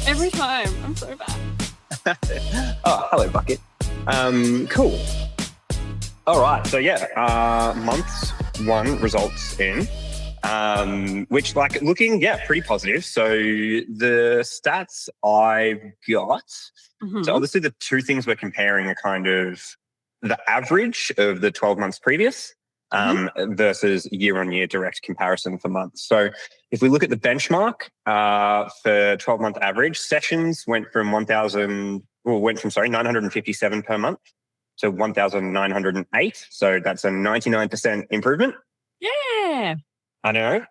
Every time. I'm so bad. Oh, hello, Bucket. Cool. All right. So month one results in, which looking, pretty positive. So the stats I've got, so obviously the two things we're comparing are kind of the average of the 12 months previous versus year-on-year direct comparison for months. So if we look at the benchmark for 12-month average, sessions went from 957 per month to 1,908. So that's a 99% improvement. Yeah. I know.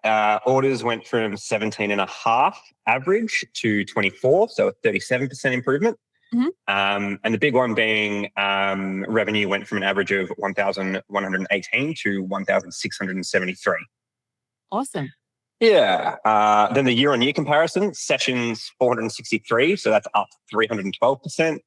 Orders went from 17 and a half average to 24, so a 37% improvement. And the big one being revenue went from an average of 1,118 to 1,673. Awesome. Yeah. Then the year-on-year comparison, sessions 463, so that's up 312%.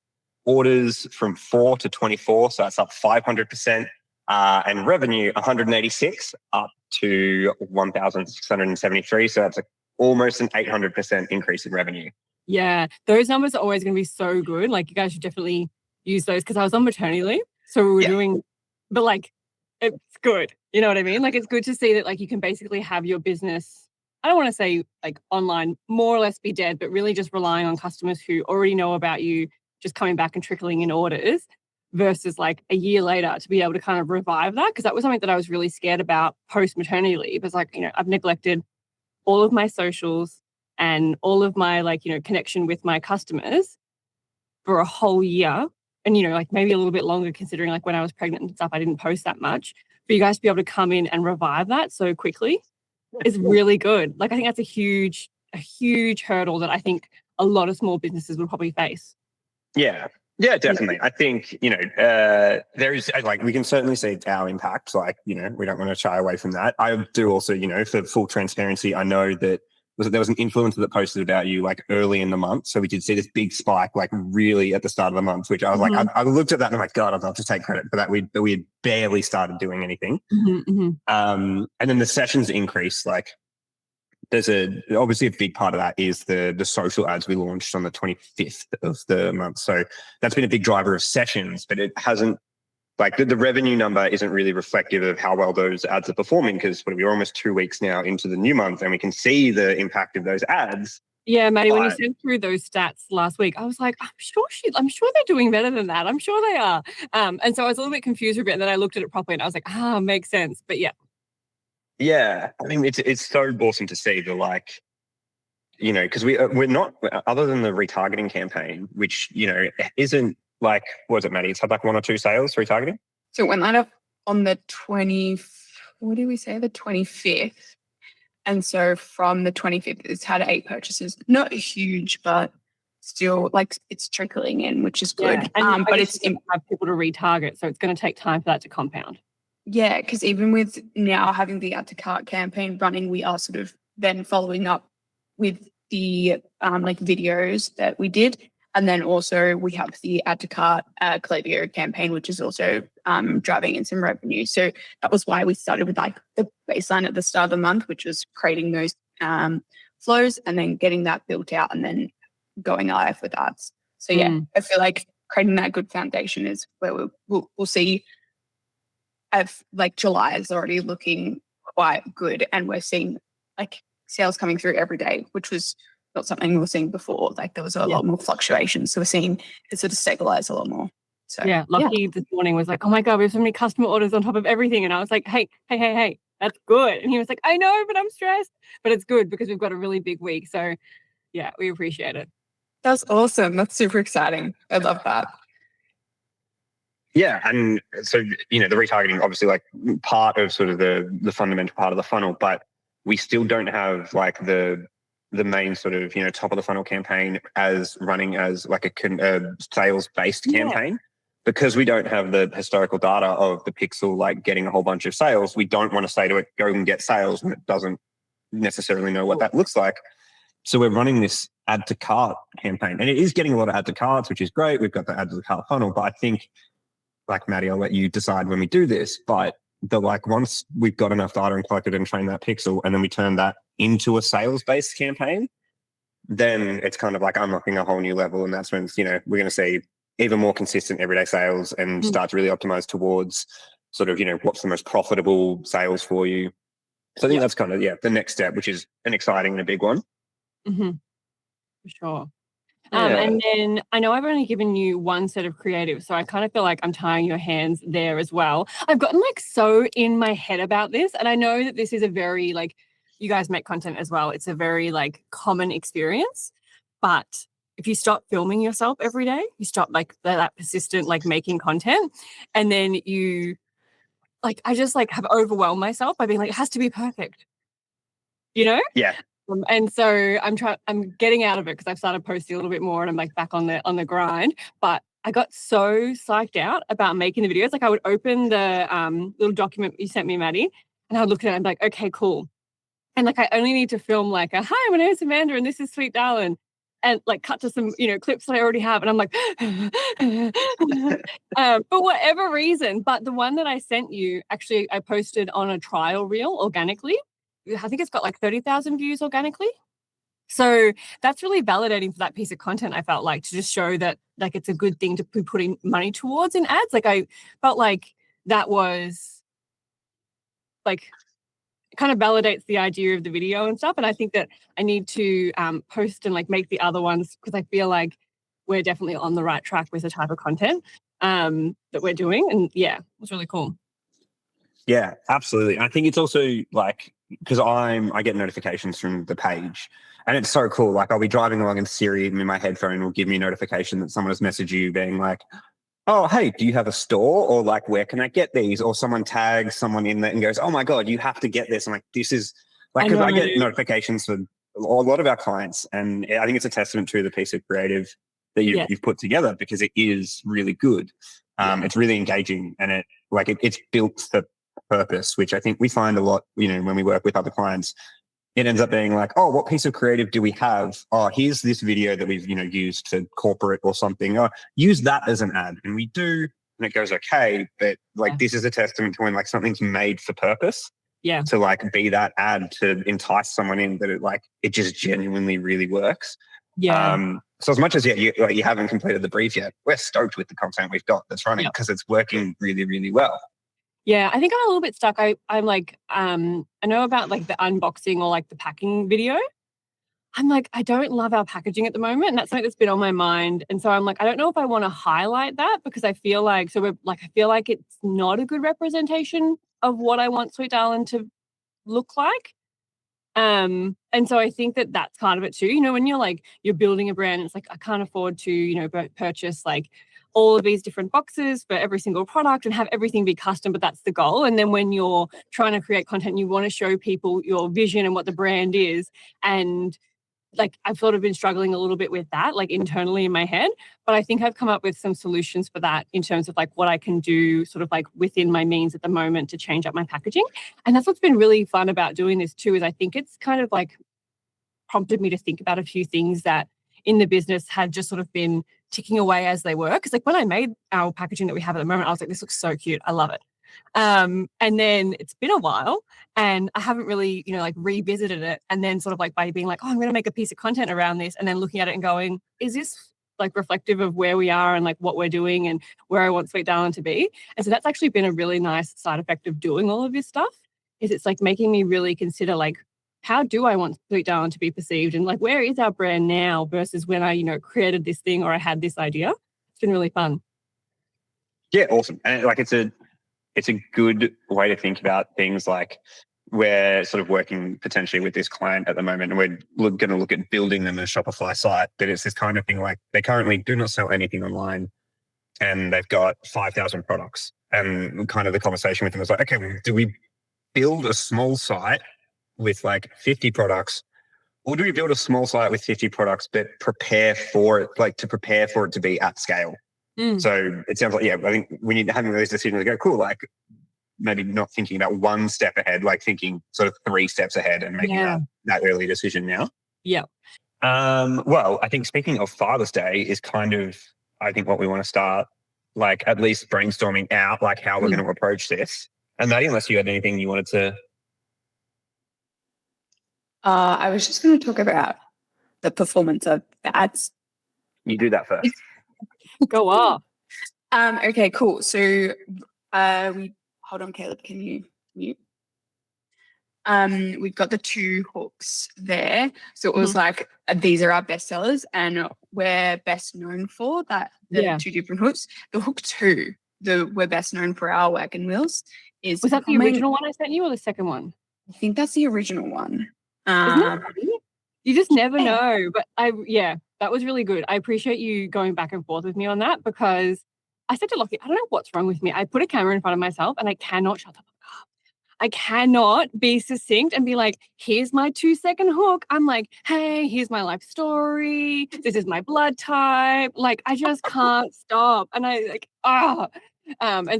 Orders from 4 to 24, so that's up 500%. And revenue 186 up to 1,673, so that's almost an 800% increase in revenue. Yeah, those numbers are always going to be so good. Like, you guys should definitely use those, because I was on maternity leave, so we were doing, but it's good. You know what I mean? Like, it's good to see that you can basically have your business, I don't want to say online, more or less be dead, but really just relying on customers who already know about you, just coming back and trickling in orders, versus a year later to be able to kind of revive that. Because that was something that I was really scared about post maternity leave. It's I've neglected all of my socials and all of my connection with my customers for a whole year. And, maybe a little bit longer, considering when I was pregnant and stuff, I didn't post that much. For you guys to be able to come in and revive that so quickly is really good. I think that's a huge hurdle that I think a lot of small businesses will probably face. Yeah. Yeah, definitely. I think, there is, we can certainly see our impact. We don't want to shy away from that. I do also, for full transparency, I know that there was an influencer that posted about you early in the month. So we did see this big spike, really at the start of the month, which I was I looked at that and I'm like, God, I'd love to take credit for that. We had barely started doing anything. And then the sessions increase, there's obviously a big part of that is the social ads we launched on the 25th of the month. So that's been a big driver of sessions, but it hasn't, the revenue number isn't really reflective of how well those ads are performing, because we're almost 2 weeks now into the new month and we can see the impact of those ads. Yeah, Maddie, when you sent through those stats last week, I was like, I'm sure they're doing better than that. I'm sure they are. And so I was a little bit confused for a bit, and then I looked at it properly and I was like, makes sense. But yeah. Yeah, I mean, it's so awesome to see the because we're not, other than the retargeting campaign, which isn't what was it, Maddie? It's had 1 or 2 sales retargeting. So it went live on the 25th, and so from the 25th, it's had 8 purchases. Not huge, but still it's trickling in, which is good. Yeah, but it's have people to retarget, so it's going to take time for that to compound. Yeah, because even with now having the add to cart campaign running, we are sort of then following up with the videos that we did. And then also we have the add to cart Klaviyo campaign, which is also driving in some revenue. So that was why we started with the baseline at the start of the month, which was creating those flows and then getting that built out and then going live with ads. So yeah, I feel creating that good foundation is where we'll see. July is already looking quite good, and we're seeing sales coming through every day, which was not something we were seeing before. There was a lot more fluctuation, so we're seeing it sort of stabilize a lot more. So yeah, Lucky this morning was like, oh my God, we have so many customer orders on top of everything, and I was like, hey, that's good. And he was like, I know, but I'm stressed. But it's good because we've got a really big week, so yeah, we appreciate it. That's awesome. That's super exciting. I love that. Yeah, and so the retargeting obviously part of sort of the fundamental part of the funnel, but we still don't have the main sort of top of the funnel campaign as running as a sales based campaign, because we don't have the historical data of the pixel getting a whole bunch of sales. We don't want to say to it, go and get sales, when it doesn't necessarily know what that looks like. So we're running this add to cart campaign, and it is getting a lot of add to carts, which is great. We've got the add to cart funnel, but I think, Maddie, I'll let you decide when we do this, but once we've got enough data and collected and trained that pixel, and then we turn that into a sales-based campaign, then it's kind of like unlocking a whole new level. And that's when, we're going to see even more consistent everyday sales and start to really optimize towards sort of, what's the most profitable sales for you. So I think that's kind of, the next step, which is an exciting and a big one. Mm-hmm. For sure. Yeah. And then I know I've only given you one set of creative, so I kind of feel like I'm tying your hands there as well. I've gotten like so in my head about this, and I know that this is a very like, you guys make content as well. It's a very like common experience, but if you stop filming yourself every day, you stop like that persistent like making content, and then you like, I just like have overwhelmed myself by being like, it has to be perfect, Yeah. And so I'm getting out of it because I've started posting a little bit more and I'm like back on the grind. But I got so psyched out about making the videos. Like I would open the little document you sent me, Maddie, and I would look at it and be like, okay, cool. And like I only need to film like hi, my name is Amanda and this is Sweet Darln, and like cut to some clips that I already have, and I'm like for whatever reason. But the one that I sent you, actually I posted on a trial reel organically. I think it's got like 30,000 views organically. So that's really validating for that piece of content. I felt like to just show that like it's a good thing to be putting money towards in ads. Like I felt like that was like kind of validates the idea of the video and stuff. And I think that I need to post and like make the other ones because I feel like we're definitely on the right track with the type of content that we're doing. And yeah, it's really cool. Yeah, absolutely. I think it's also like, because I get notifications from the page and it's so cool. Like I'll be driving along and Siri in my headphone will give me a notification that someone has messaged you being like, oh, hey, do you have a store? Or like, where can I get these? Or someone tags someone in there and goes, oh my God, you have to get this. I'm like, this is like, because I get notifications for a lot of our clients. And I think it's a testament to the piece of creative that you've put together because it is really good. It's really engaging and it's built for purpose, which I think we find a lot, when we work with other clients, it ends up being like, oh, what piece of creative do we have? Oh, here's this video that we've, used for corporate or something. Oh, use that as an ad. And we do, and it goes okay. But like, this is a testament to when like something's made for purpose. Yeah. To like be that ad to entice someone in that it just genuinely really works. Yeah. So as much as you haven't completed the brief yet, we're stoked with the content we've got that's running because it's working really, really well. Yeah, I think I'm a little bit stuck. I'm like, I know about like the unboxing or like the packing video. I'm like, I don't love our packaging at the moment. And that's something that's been on my mind. And so I'm like, I don't know if I want to highlight that because I feel like, I feel like it's not a good representation of what I want Sweet Darln to look like. And so I think that that's kind of it too. When you're building a brand, it's like, I can't afford to, purchase like all of these different boxes for every single product and have everything be custom, but that's the goal. And then when you're trying to create content, you want to show people your vision and what the brand is. And like, I've sort of been struggling a little bit with that, like internally in my head, but I think I've come up with some solutions for that in terms of like what I can do sort of like within my means at the moment to change up my packaging. And that's what's been really fun about doing this too, is I think it's kind of like prompted me to think about a few things that in the business had just sort of been ticking away as they were. Because like when I made our packaging that we have at the moment, I was like, this looks so cute. I love it. And then it's been a while and I haven't really, like revisited it. And then sort of like by being like, oh, I'm going to make a piece of content around this. And then looking at it and going, is this like reflective of where we are and like what we're doing and where I want Sweet Darln to be? And so that's actually been a really nice side effect of doing all of this stuff, is it's like making me really consider like, how do I want Sweet Darln to be perceived? And like, where is our brand now versus when I, created this thing or I had this idea? It's been really fun. Yeah, awesome. And like, it's a good way to think about things. Like we're sort of working potentially with this client at the moment and we're going to look at building them a Shopify site. But it's this kind of thing like they currently do not sell anything online and they've got 5,000 products. And kind of the conversation with them was like, okay, well, do we build a small site with like 50 products, or do we build a small site with 50 products, but prepare for it to be at scale? So it sounds like, I think we need to have those decisions to go, cool, like maybe not thinking about one step ahead, like thinking sort of 3 steps ahead and making that early decision now. Yeah. Well, I think speaking of Father's Day is kind of, I think what we want to start, like at least brainstorming out, like how we're going to approach this. And Maddie, unless you had anything you wanted to. I was just going to talk about the performance of the ads. You do that first. Go off. Okay, cool. So we hold on, Caleb, can you mute? We've got the 2 hooks there. So it was like, these are our best sellers, and we're best known for that. The 2 different hooks. The hook 2, we're best known for our wagon wheels. Was that the original one I sent you or the second one? I think that's the original one. Isn't it funny? You just never know. But that was really good. I appreciate you going back and forth with me on that, because I said to Lockie, I don't know what's wrong with me. I put a camera in front of myself and I cannot shut the fuck up. I cannot be succinct and be like, here's my 2-second hook. I'm like, hey, here's my life story. This is my blood type. Like, I just can't stop. And I like, and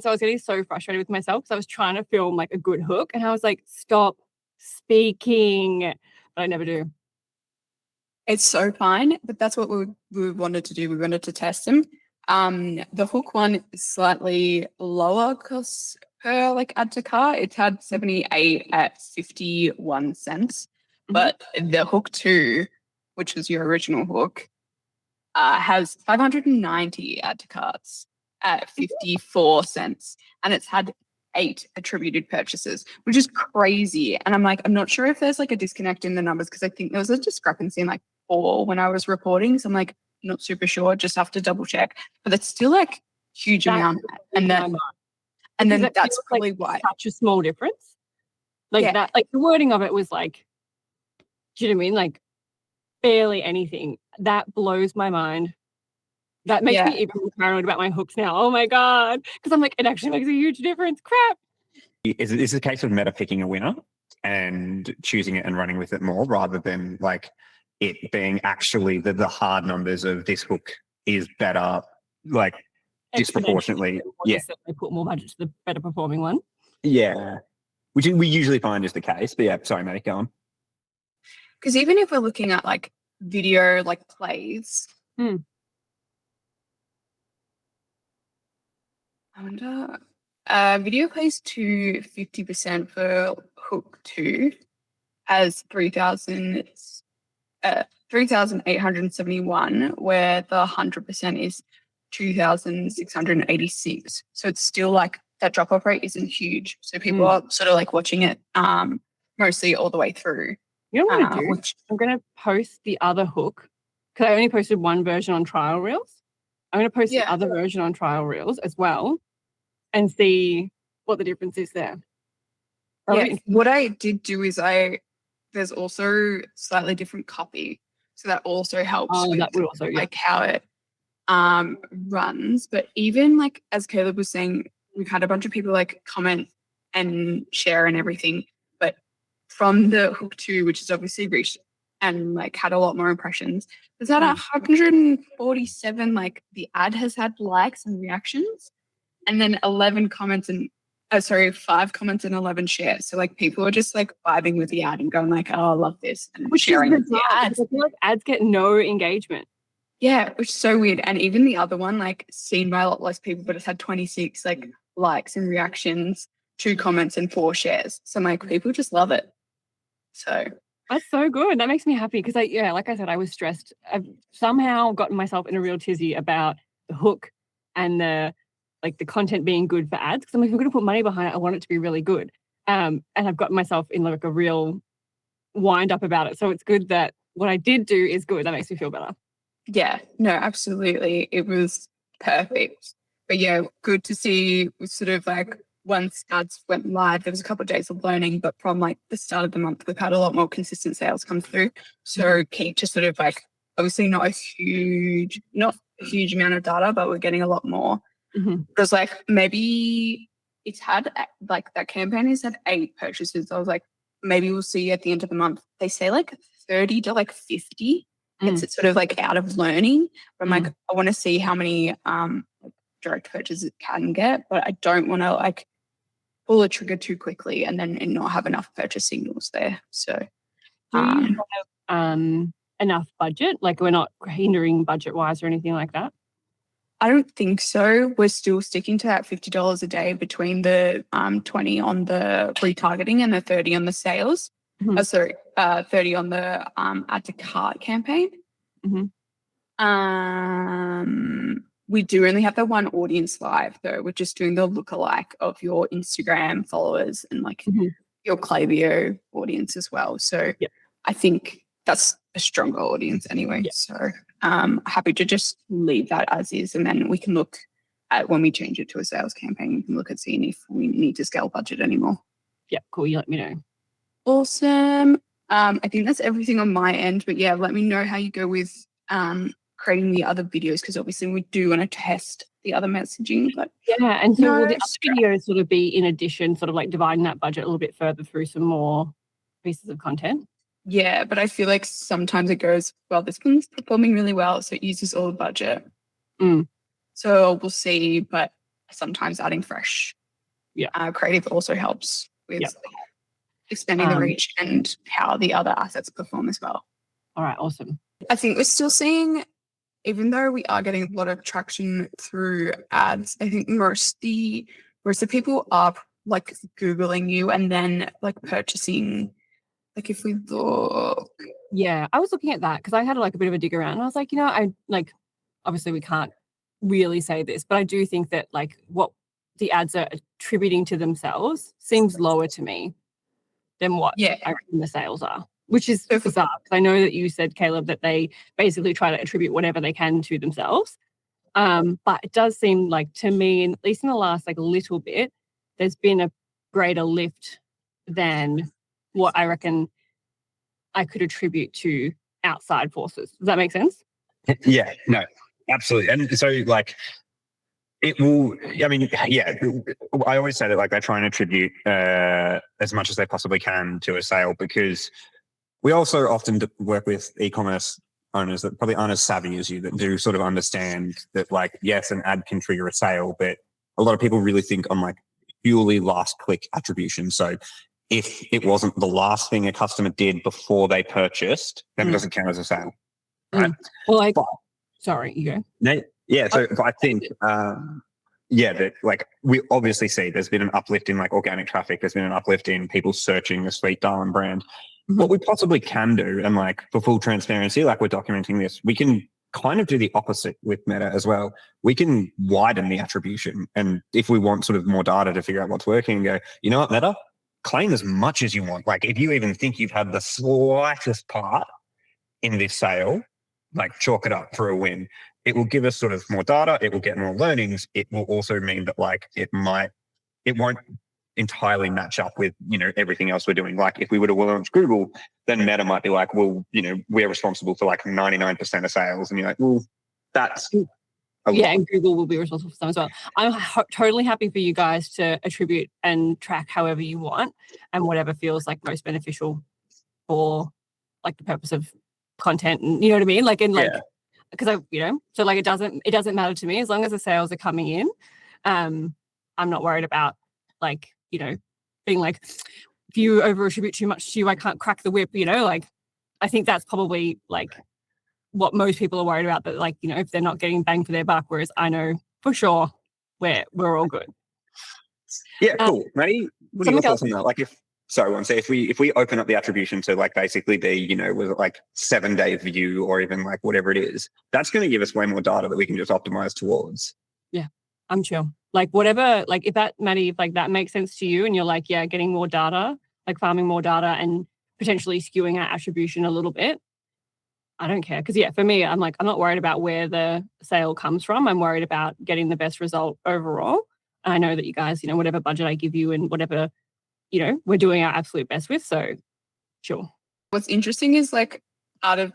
so I was getting so frustrated with myself because I was trying to film like a good hook. And I was like, stop speaking. But I never do. It's so fine, but that's what we wanted to do. We wanted to test them. The hook one is slightly lower cost per like add to cart. It's had 78 at 51 cents. But the hook 2, which was your original hook, has 590 add to carts at 54 cents. And it's had 8 attributed purchases, which is crazy. And I'm like, I'm not sure if there's like a disconnect in the numbers, because I think there was a discrepancy in like 4 when I was reporting. So I'm like, not super sure, just have to double check. But it's still like huge amount. And then that's probably like why. Such a small difference. Like that, like the wording of it was like, do you know what I mean? Like barely anything. That blows my mind. That makes me even more paranoid about my hooks now. Oh my God. Because I'm like, it actually makes a huge difference. Crap. Is it a case of meta picking a winner and choosing it and running with it more, rather than like it being actually the hard numbers of this hook is better, like disproportionately? They put more budget to the better performing one. Yeah. Which we usually find is the case. But sorry, Maddie, go on. Because even if we're looking at like video like plays, I wonder, video plays to 50% for hook 2 as 3,871, where the 100% is 2,686. So it's still like that drop off rate isn't huge. So people are sort of like watching it mostly all the way through. You know what I'm going to do? I'm going to post the other hook, because I only posted one version on trial reels. I'm going to post the other version on trial reels as well and see what the difference is there. What I did do is there's also slightly different copy. So that also helps with that would also, like how it runs. But even like as Caleb was saying, we've had a bunch of people like comment and share and everything. But from the hook 2, which is obviously reached and like had a lot more impressions, there's had 147, like the ad has had likes and reactions, and then 11 comments and 5 comments and 11 shares. So like people are just like vibing with the ad and going like, oh, I love this, and sharing the ads. I feel like ads get no engagement. Yeah, which is so weird. And even the other one, like seen by a lot less people, but it's had 26 like likes and reactions, 2 comments and 4 shares. So like people just love it. So that's so good. That makes me happy because like I said, I was stressed. I've somehow gotten myself in a real tizzy about the hook and the content being good for ads. Because I'm like, if I'm going to put money behind it, I want it to be really good. And I've gotten myself in like a real wind up about it. So it's good that what I did do is good. That makes me feel better. Yeah, no, absolutely. It was perfect. But yeah, good to see sort of like once ads went live, there was a couple of days of learning, but from like the start of the month, we've had a lot more consistent sales come through. So keen to sort of like, obviously not a huge amount of data, but we're getting a lot more. Because like maybe it's had like that campaign has had 8 purchases. I was like, maybe we'll see at the end of the month. They say like 30 to like 50 gets it sort of like out of learning. But I'm like, I want to see how many direct purchases it can get, but I don't want to like pull a trigger too quickly and then not have enough purchase signals there. So do you have enough budget? Like we're not hindering budget wise or anything like that? I don't think so. We're still sticking to that $50 a day between the 20 on the retargeting and the 30 on the sales. Mhm. 30 on the add to cart campaign. Mhm. We do only have the one audience live though. We're just doing the lookalike of your Instagram followers and like Mhm. your Klaviyo audience as well. So Yeah. I think that's a stronger audience anyway. Yeah. So happy to just leave that as is, and then we can look at when we change it to a sales campaign, we can look at seeing if we need to scale budget anymore. Yeah, cool. You let me know. Awesome. I think that's everything on my end, but yeah, let me know how you go with creating the other videos, because obviously we do want to test the other messaging. But yeah, and so will the stress. other videos sort of be in addition, sort of like dividing that budget a little bit further through some more pieces of content? Yeah, but I feel like sometimes it goes, well, this one's performing really well, so it uses all the budget. So we'll see, but sometimes adding fresh creative also helps with expanding the reach and how the other assets perform as well. All right, awesome. I think we're still seeing, even though we are getting a lot of traction through ads, I think most of people are like Googling you and then like purchasing. Like if we look. Yeah, I was looking at that because I had like a bit of a dig around and I was like, I like, obviously we can't really say this, but I do think that like what the ads are attributing to themselves seems lower to me than what I reckon the sales are, which is bizarre. I know that you said, Caleb, that they basically try to attribute whatever they can to themselves. But it does seem like to me, at least in the last like little bit, there's been a greater lift than what I reckon I could attribute to outside forces. Does that make sense? Yeah, no, absolutely. And so like it will, I mean, yeah, I always say that like they try and attribute as much as they possibly can to a sale, because we also often work with e-commerce owners that probably aren't as savvy as you, that do sort of understand that like, yes, an ad can trigger a sale, but a lot of people really think on like purely last click attribution. So if it wasn't the last thing a customer did before they purchased, then it doesn't count as a sale. Right? Well, like, sorry, you go. No, yeah, so I think, that like we obviously see there's been an uplift in like organic traffic. There's been an uplift in people searching the Sweet Darln brand. What we possibly can do, and like for full transparency, like we're documenting this, we can kind of do the opposite with Meta as well. We can widen the attribution. And if we want sort of more data to figure out what's working, and go, you know what, Meta, claim as much as you want. Like if you even think you've had the slightest part in this sale, like chalk it up for a win. It will give us sort of more data. It will get more learnings. It will also mean that like it won't entirely match up with, everything else we're doing. Like if we were to launch Google, then Meta might be like, well, we're responsible for like 99% of sales. And you're like, well, that's and Google will be responsible for some as well. I'm totally happy for you guys to attribute and track however you want and whatever feels like most beneficial for like the purpose of content, and you know what I mean? Like in like, because so like it doesn't matter to me as long as the sales are coming in. I'm not worried about like, being like, if you over attribute too much to you, I can't crack the whip, like I think that's probably like what most people are worried about, that like, if they're not getting bang for their buck, whereas I know for sure we're all good. Yeah, cool. Maddie, what are your thoughts on that? Like if we open up the attribution to like basically be, with like 7-day view or even like whatever it is, that's going to give us way more data that we can just optimize towards. Yeah, I'm chill. Like whatever, like if that, Maddie, if like that makes sense to you and you're like, yeah, getting more data, like farming more data and potentially skewing our attribution a little bit, I don't care. Because for me, I'm like, I'm not worried about where the sale comes from. I'm worried about getting the best result overall. And I know that you guys, whatever budget I give you and whatever, we're doing our absolute best with. So sure. What's interesting is like out of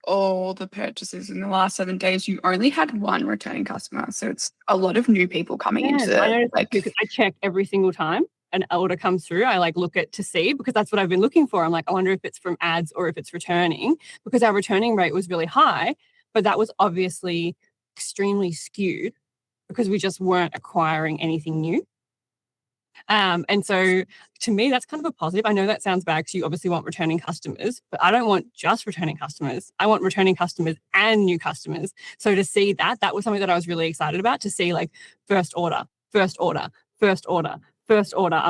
all the purchases in the last 7 days, you only had one returning customer. So it's a lot of new people coming into it. Because I check every single time an order comes through. I like look at to see, because that's what I've been looking for. I'm like, I wonder if it's from ads or if it's returning, because our returning rate was really high, but that was obviously extremely skewed because we just weren't acquiring anything new. And so to me, that's kind of a positive. I know that sounds bad because you obviously want returning customers, but I don't want just returning customers. I want returning customers and new customers. So to see that was something that I was really excited about, to see like first order. I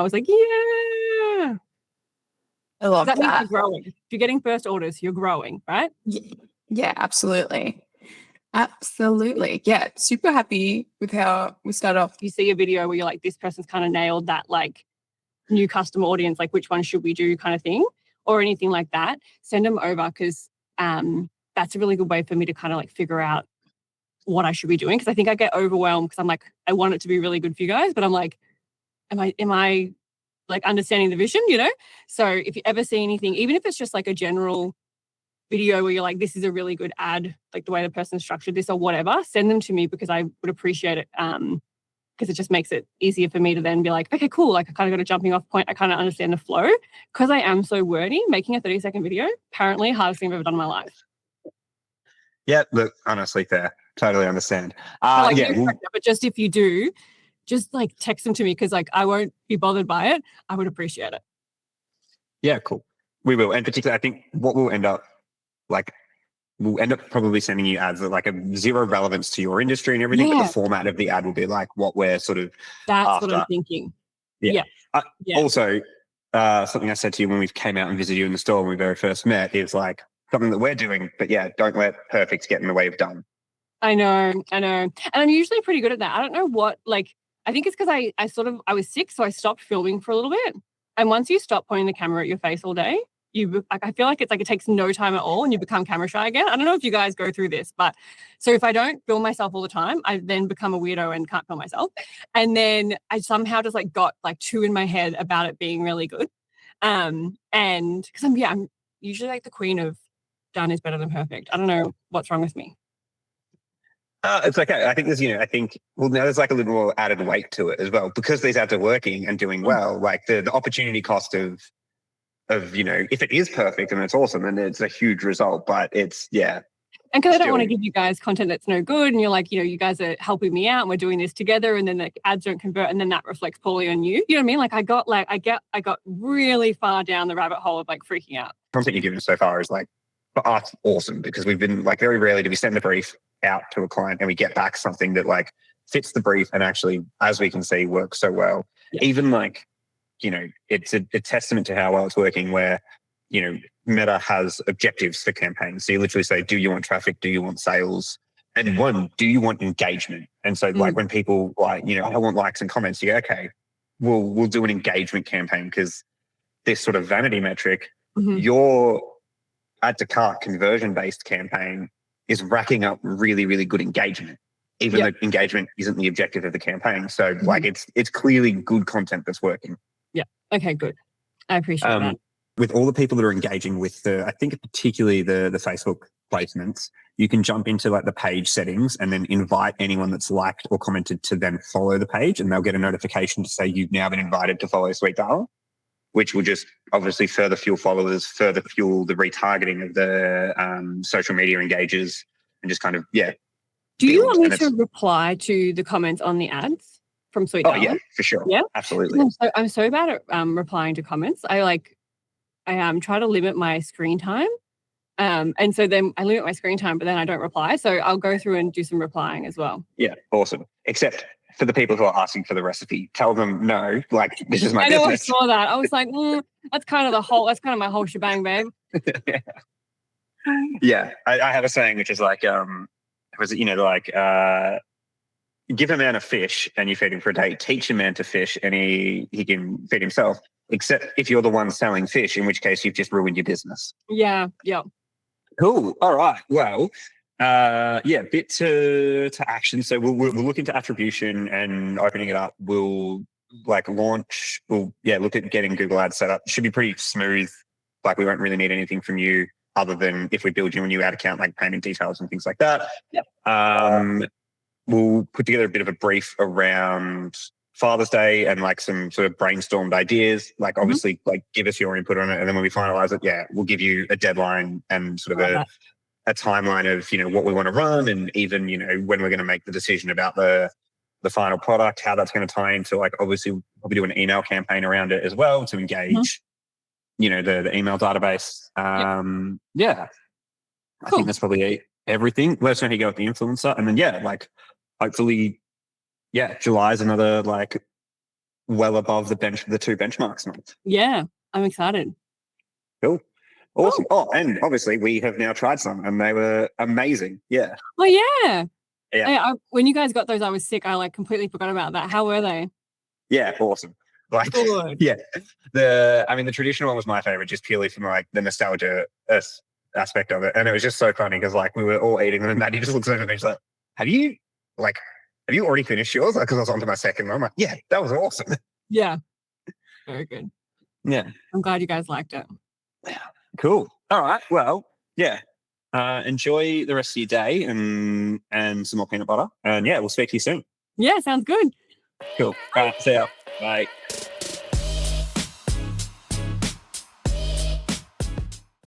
was like, yeah. I love That means that. you're growing. If you're getting first orders, you're growing, right? Yeah, absolutely. Absolutely. Yeah, super happy with how we started off. You see a video where you're like, this person's kind of nailed that like new customer audience, like which one should we do kind of thing, or anything like that, send them over, because that's a really good way for me to kind of like figure out what I should be doing. Because I think I get overwhelmed because I'm like, I want it to be really good for you guys, but I'm like, am I like understanding the vision, you know? So if you ever see anything, even if it's just like a general video where you're like, this is a really good ad, like the way the person structured this or whatever, send them to me, because I would appreciate it. Because it just makes it easier for me to then be like, okay, cool. Like I kind of got a jumping off point. I kind of understand the flow. Because I am so wordy, making a 30-second video, apparently hardest thing I've ever done in my life. Yeah, look, honestly, fair. Totally understand. But just if you do, just like text them to me, because like I won't be bothered by it. I would appreciate it. Yeah, cool. We will. And particularly, I think what we'll end up probably sending you ads that like a zero relevance to your industry and everything, but the format of the ad will be like what we're sort of That's what I'm thinking. Yeah. Also, something I said to you when we came out and visited you in the store when we very first met is like something that we're doing, but yeah, don't let perfect get in the way of done. I know. And I'm usually pretty good at that. I don't know what, like, I think it's because I was sick, so I stopped filming for a little bit. And once you stop pointing the camera at your face all day, I feel like it's like it takes no time at all and you become camera shy again. I don't know if you guys go through this, but so if I don't film myself all the time, I then become a weirdo and can't film myself. And then I somehow just like got like two in my head about it being really good. And because I'm usually like the queen of done is better than perfect. I don't know what's wrong with me. It's okay. I think now there's like a little more added weight to it as well, because these ads are working and doing well. Like the opportunity cost of if it is perfect and it's awesome, then it's a huge result. But it's And because I don't want to give you guys content that's no good, and you're like, you guys are helping me out and we're doing this together, and then the ads don't convert, and then that reflects poorly on you. You know what I mean? Like I got really far down the rabbit hole of like freaking out. Content you've given us so far is like, for us, awesome, because we've been like, very rarely do we send a brief out to a client and we get back something that like fits the brief and actually, as we can see, works so well. Yeah. Even like, it's a testament to how well it's working, where, Meta has objectives for campaigns. So you literally say, do you want traffic? Do you want sales? And one, do you want engagement? And so like when people like, I want likes and comments, you go, okay, we'll do an engagement campaign, because this sort of vanity metric, your add to cart conversion based campaign is racking up really, really good engagement, even though engagement isn't the objective of the campaign. So like it's clearly good content that's working. Yeah. Okay, good. I appreciate that. With all the people that are engaging with I think particularly the Facebook placements, you can jump into like the page settings and then invite anyone that's liked or commented to then follow the page, and they'll get a notification to say you've now been invited to follow Sweet Darln, which will just obviously further fuel followers, further fuel the retargeting of the social media engagers, and just kind of, Do you want me to reply to the comments on the ads from Sweet Darln? Oh, yeah, for sure. Yeah, absolutely. I'm so bad at replying to comments. I try to limit my screen time. And so then I limit my screen time, but then I don't reply. So I'll go through and do some replying as well. Yeah, awesome. Except for the people who are asking for the recipe, tell them no, like this is my business. I saw that. I was like, that's kind of my whole shebang, babe. Yeah. I have a saying which is like, give a man a fish and you feed him for a day. Teach a man to fish and he can feed himself. Except if you're the one selling fish, in which case you've just ruined your business. Yeah. Cool. All right. Well, bit to action. So we'll look into attribution and opening it up. We'll launch. We'll look at getting Google Ads set up. Should be pretty smooth. Like we won't really need anything from you other than if we build you a new ad account, like payment details and things like that. Yep. We'll put together a bit of a brief around Father's Day and like some sort of brainstormed ideas. Like obviously, like give us your input on it, and then when we finalize it, we'll give you a deadline and sort of a timeline of what we want to run, and even when we're going to make the decision about the final product, how that's going to tie into like obviously we'll probably do an email campaign around it as well to engage the email database. I think that's probably everything. Let us know how you go with the influencer, and then hopefully July is another like well above the 2 benchmarks month. Yeah, I'm excited. Cool. Awesome. Oh, and obviously we have now tried some and they were amazing. Yeah. Oh yeah. Yeah. When you guys got those, I was sick. I like completely forgot about that. How were they? Yeah. Awesome. Like, Good. yeah. The traditional one was my favorite, just purely from like the nostalgia aspect of it. And it was just so funny because like we were all eating them and Maddie just looks over at me, she's like, have you already finished yours? Because I was on to my second one. I'm like, yeah, that was awesome. Yeah. Very good. Yeah. I'm glad you guys liked it. Yeah. Cool. All right. Well, yeah. Enjoy the rest of your day and some more peanut butter. And yeah, we'll speak to you soon. Yeah, sounds good. Cool. All right. See ya. Bye.